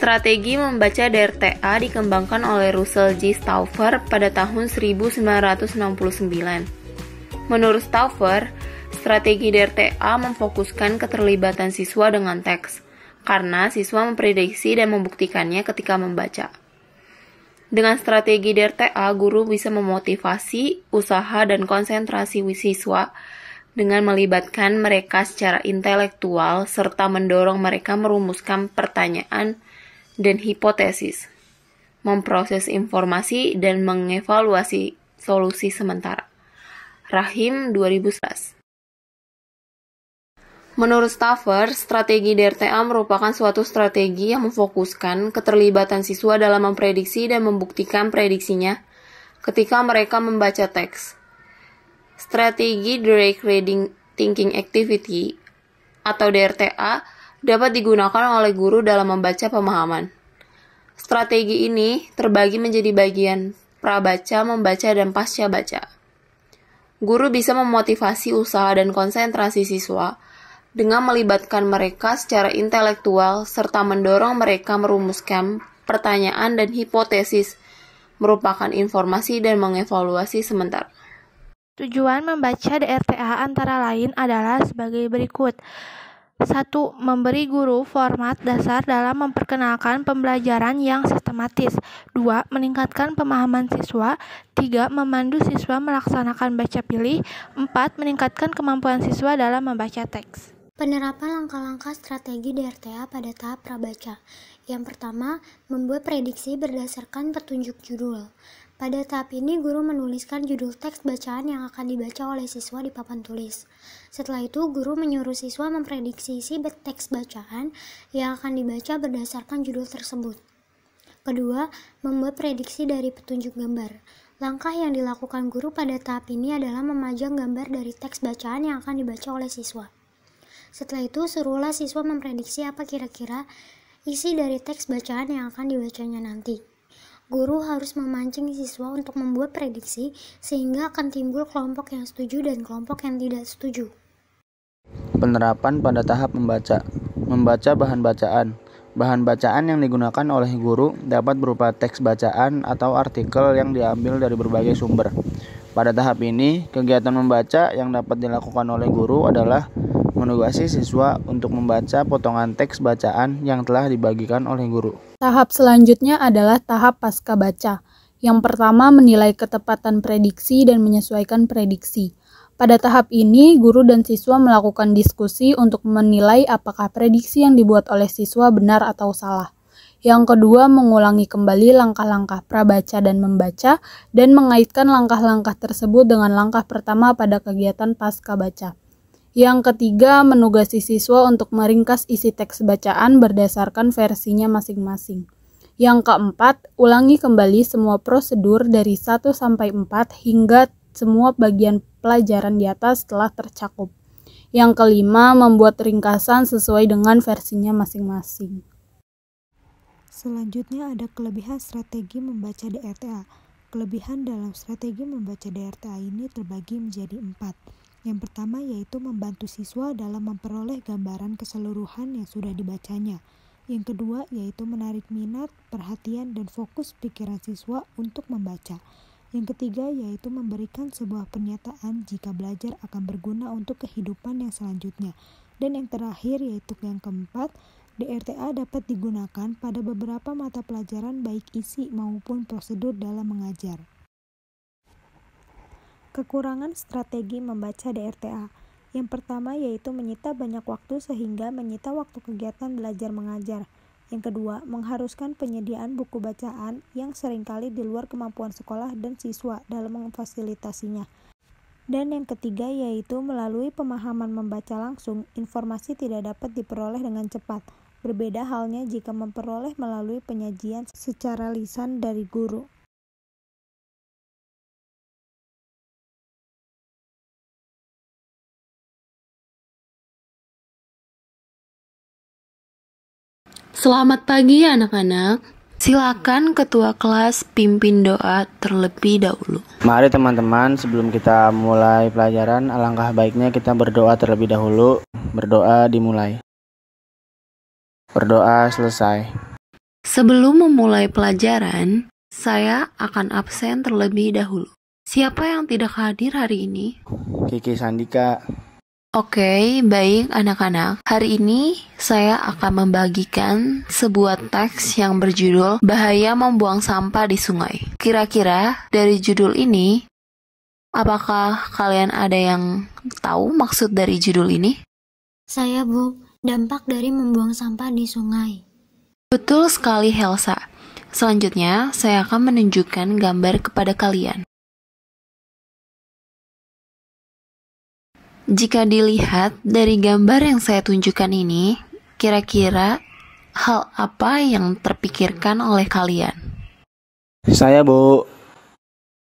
Strategi membaca DRTA dikembangkan oleh Russell J. Stauffer pada tahun 1969. Menurut Stauffer, strategi DRTA memfokuskan keterlibatan siswa dengan teks, karena siswa memprediksi dan membuktikannya ketika membaca. Dengan strategi DRTA, guru bisa memotivasi, usaha, dan konsentrasi siswa dengan melibatkan mereka secara intelektual serta mendorong mereka merumuskan pertanyaan dan hipotesis, memproses informasi, dan mengevaluasi solusi sementara. Rahim 2011. Menurut Stauffer, strategi DRTA merupakan suatu strategi yang memfokuskan keterlibatan siswa dalam memprediksi dan membuktikan prediksinya ketika mereka membaca teks. Strategi Direct Reading Thinking Activity atau DRTA dapat digunakan oleh guru dalam membaca pemahaman. Strategi ini terbagi menjadi bagian prabaca, membaca, dan pasca baca. Guru bisa memotivasi usaha dan konsentrasi siswa dengan melibatkan mereka secara intelektual serta mendorong mereka merumuskan pertanyaan dan hipotesis, merupakan informasi dan mengevaluasi sementara. Tujuan membaca DRTA antara lain adalah sebagai berikut. 1. Memberi guru format dasar dalam memperkenalkan pembelajaran yang sistematis. 2. Meningkatkan pemahaman siswa. 3. Memandu siswa melaksanakan baca pilih. 4. Meningkatkan kemampuan siswa dalam membaca teks. Penerapan langkah-langkah strategi DRTA pada tahap prabaca. Yang pertama, membuat prediksi berdasarkan petunjuk judul. Pada tahap ini, guru menuliskan judul teks bacaan yang akan dibaca oleh siswa di papan tulis. Setelah itu, guru menyuruh siswa memprediksi isi teks bacaan yang akan dibaca berdasarkan judul tersebut. Kedua, membuat prediksi dari petunjuk gambar. Langkah yang dilakukan guru pada tahap ini adalah memajang gambar dari teks bacaan yang akan dibaca oleh siswa. Setelah itu, suruhlah siswa memprediksi apa kira-kira isi dari teks bacaan yang akan dibacanya nanti. Guru harus memancing siswa untuk membuat prediksi sehingga akan timbul kelompok yang setuju dan kelompok yang tidak setuju. Penerapan pada tahap membaca. Membaca bahan bacaan. Bahan bacaan yang digunakan oleh guru dapat berupa teks bacaan atau artikel yang diambil dari berbagai sumber. Pada tahap ini, kegiatan membaca yang dapat dilakukan oleh guru adalah menugasi siswa untuk membaca potongan teks bacaan yang telah dibagikan oleh guru. Tahap selanjutnya adalah tahap pasca baca. Yang pertama, menilai ketepatan prediksi dan menyesuaikan prediksi. Pada tahap ini, guru dan siswa melakukan diskusi untuk menilai apakah prediksi yang dibuat oleh siswa benar atau salah. Yang kedua, mengulangi kembali langkah-langkah prabaca dan membaca dan mengaitkan langkah-langkah tersebut dengan langkah pertama pada kegiatan pasca baca. Yang ketiga, menugasi siswa untuk meringkas isi teks bacaan berdasarkan versinya masing-masing. Yang keempat, ulangi kembali semua prosedur dari 1 sampai 4 hingga semua bagian pelajaran di atas telah tercakup. Yang kelima, membuat ringkasan sesuai dengan versinya masing-masing. Selanjutnya ada kelebihan strategi membaca DRTA. Kelebihan dalam strategi membaca DRTA ini terbagi menjadi 4. Yang pertama yaitu membantu siswa dalam memperoleh gambaran keseluruhan yang sudah dibacanya. Yang kedua yaitu menarik minat, perhatian, dan fokus pikiran siswa untuk membaca. Yang ketiga yaitu memberikan sebuah pernyataan jika belajar akan berguna untuk kehidupan yang selanjutnya. Dan yang terakhir yaitu yang keempat, DRTA dapat digunakan pada beberapa mata pelajaran baik isi maupun prosedur dalam mengajar. Kekurangan strategi membaca DRTA. Yang pertama yaitu menyita banyak waktu sehingga menyita waktu kegiatan belajar mengajar. Yang kedua, mengharuskan penyediaan buku bacaan yang seringkali di luar kemampuan sekolah dan siswa dalam memfasilitasinya. Dan yang ketiga yaitu melalui pemahaman membaca langsung, informasi tidak dapat diperoleh dengan cepat. Berbeda halnya jika memperoleh melalui penyajian secara lisan dari guru. Selamat pagi anak-anak. Silakan ketua kelas pimpin doa terlebih dahulu. Mari teman-teman, sebelum kita mulai pelajaran, alangkah baiknya kita berdoa terlebih dahulu. Berdoa dimulai. Berdoa selesai. Sebelum memulai pelajaran, saya akan absen terlebih dahulu. Siapa yang tidak hadir hari ini? Kiki Sandika. Oke, baik anak-anak. Hari ini saya akan membagikan sebuah teks yang berjudul Bahaya Membuang Sampah di Sungai. Kira-kira dari judul ini, apakah kalian ada yang tahu maksud dari judul ini? Saya, Bu. Dampak dari membuang sampah di sungai. Betul sekali, Helsa. Selanjutnya, saya akan menunjukkan gambar kepada kalian. Jika dilihat dari gambar yang saya tunjukkan ini, kira-kira hal apa yang terpikirkan oleh kalian? Saya, Bu.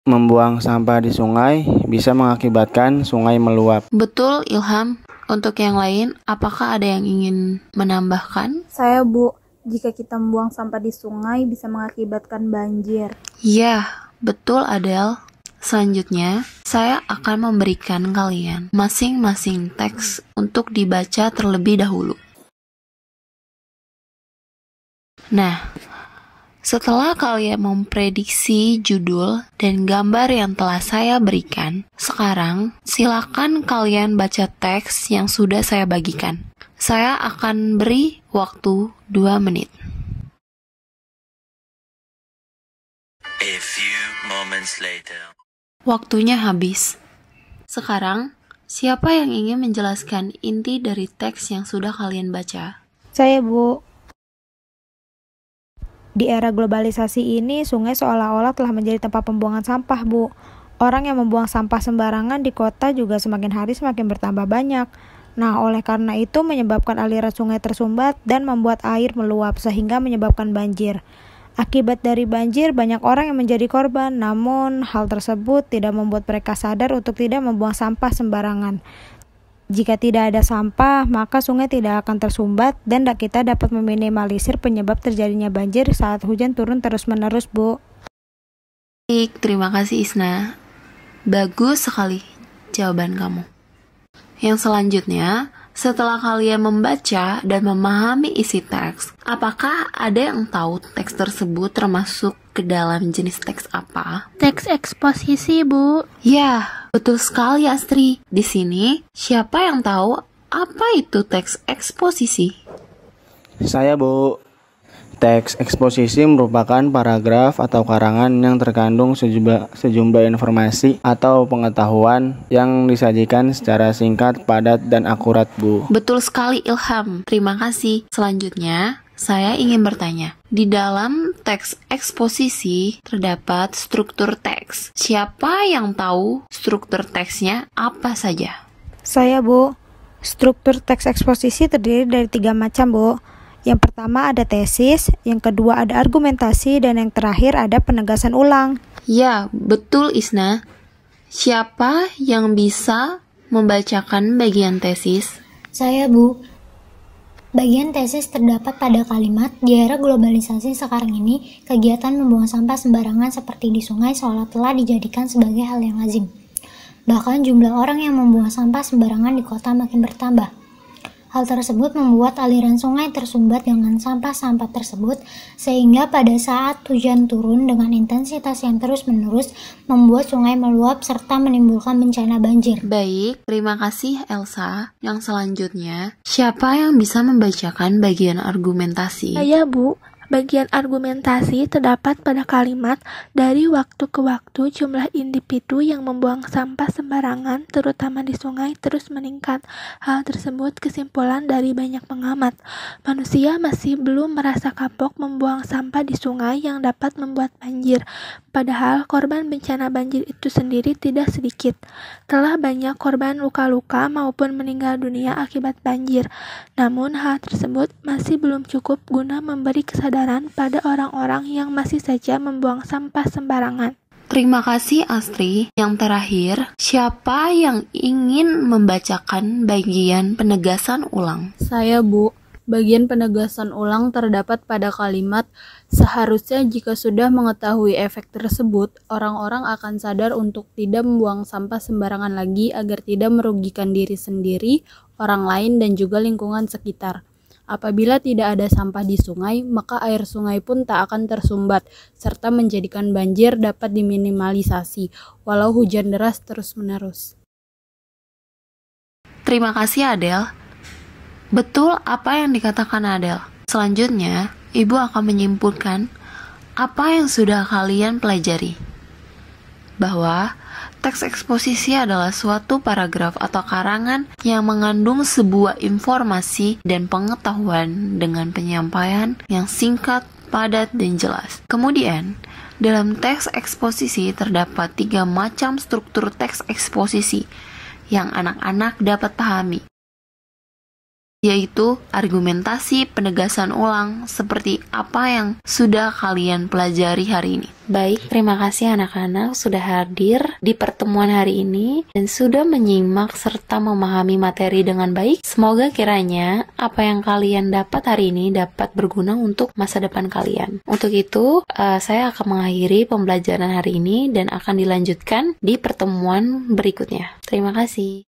Membuang sampah di sungai bisa mengakibatkan sungai meluap. Betul, Ilham. Untuk yang lain, apakah ada yang ingin menambahkan? Saya, Bu. Jika kita membuang sampah di sungai bisa mengakibatkan banjir. Ya, betul, Adel. Selanjutnya, saya akan memberikan kalian masing-masing teks untuk dibaca terlebih dahulu. Nah, setelah kalian memprediksi judul dan gambar yang telah saya berikan, sekarang silakan kalian baca teks yang sudah saya bagikan. Saya akan beri waktu 2 menit. A few moments later. Waktunya habis. Sekarang, siapa yang ingin menjelaskan inti dari teks yang sudah kalian baca? Saya, Bu. Di era globalisasi ini, sungai seolah-olah telah menjadi tempat pembuangan sampah, Bu. Orang yang membuang sampah sembarangan di kota juga semakin hari semakin bertambah banyak. Nah, oleh karena itu menyebabkan aliran sungai tersumbat dan membuat air meluap sehingga menyebabkan banjir. Akibat dari banjir, banyak orang yang menjadi korban, namun hal tersebut tidak membuat mereka sadar untuk tidak membuang sampah sembarangan. Jika tidak ada sampah, maka sungai tidak akan tersumbat dan kita dapat meminimalisir penyebab terjadinya banjir saat hujan turun terus-menerus, Bu. Baik, terima kasih Isna. Bagus sekali jawaban kamu. Yang selanjutnya, setelah kalian membaca dan memahami isi teks, apakah ada yang tahu teks tersebut termasuk ke dalam jenis teks apa? Teks eksposisi, Bu. Ya, betul sekali Astri. Di sini, siapa yang tahu apa itu teks eksposisi? Saya, Bu. Teks eksposisi merupakan paragraf atau karangan yang terkandung sejumlah informasi atau pengetahuan yang disajikan secara singkat, padat, dan akurat, Bu. Betul sekali Ilham. Terima kasih. Selanjutnya, saya ingin bertanya. Di dalam teks eksposisi terdapat struktur teks. Siapa yang tahu struktur teksnya apa saja? Saya, Bu. Struktur teks eksposisi terdiri dari 3 macam, Bu. Yang pertama ada tesis, yang kedua ada argumentasi, dan yang terakhir ada penegasan ulang. Ya, betul Isna. Siapa yang bisa membacakan bagian tesis? Saya, Bu. Bagian tesis terdapat pada kalimat, di era globalisasi sekarang ini, kegiatan membuang sampah sembarangan seperti di sungai seolah telah dijadikan sebagai hal yang lazim. Bahkan jumlah orang yang membuang sampah sembarangan di kota makin bertambah. Hal tersebut membuat aliran sungai tersumbat dengan sampah-sampah tersebut, sehingga pada saat hujan turun dengan intensitas yang terus-menerus membuat sungai meluap serta menimbulkan bencana banjir. Baik, terima kasih Elsa. Yang selanjutnya, siapa yang bisa membacakan bagian argumentasi? Saya, Bu. Bagian argumentasi terdapat pada kalimat, dari waktu ke waktu jumlah individu yang membuang sampah sembarangan, terutama di sungai, terus meningkat. Hal tersebut kesimpulan dari banyak pengamat. Manusia masih belum merasa kapok membuang sampah di sungai yang dapat membuat banjir. Padahal korban bencana banjir itu sendiri tidak sedikit. Telah banyak korban luka-luka maupun meninggal dunia akibat banjir. Namun hal tersebut masih belum cukup guna memberi kesadaran pada orang-orang yang masih saja membuang sampah sembarangan. Terima kasih Astri. Yang terakhir, siapa yang ingin membacakan bagian penegasan ulang? Saya, Bu. Bagian penegasan ulang terdapat pada kalimat, seharusnya jika sudah mengetahui efek tersebut, orang-orang akan sadar untuk tidak membuang sampah sembarangan lagi agar tidak merugikan diri sendiri, orang lain, dan juga lingkungan sekitar. Apabila tidak ada sampah di sungai, maka air sungai pun tak akan tersumbat, serta menjadikan banjir dapat diminimalisasi, walau hujan deras terus-menerus. Terima kasih Adel. Betul apa yang dikatakan Adel. Selanjutnya, Ibu akan menyimpulkan apa yang sudah kalian pelajari. Bahwa teks eksposisi adalah suatu paragraf atau karangan yang mengandung sebuah informasi dan pengetahuan dengan penyampaian yang singkat, padat, dan jelas. Kemudian, dalam teks eksposisi terdapat 3 macam struktur teks eksposisi yang anak-anak dapat pahami, yaitu argumentasi, penegasan ulang, seperti apa yang sudah kalian pelajari hari ini. Baik, terima kasih anak-anak sudah hadir di pertemuan hari ini dan sudah menyimak serta memahami materi dengan baik. Semoga kiranya apa yang kalian dapat hari ini dapat berguna untuk masa depan kalian. Untuk itu, saya akan mengakhiri pembelajaran hari ini dan akan dilanjutkan di pertemuan berikutnya. Terima kasih.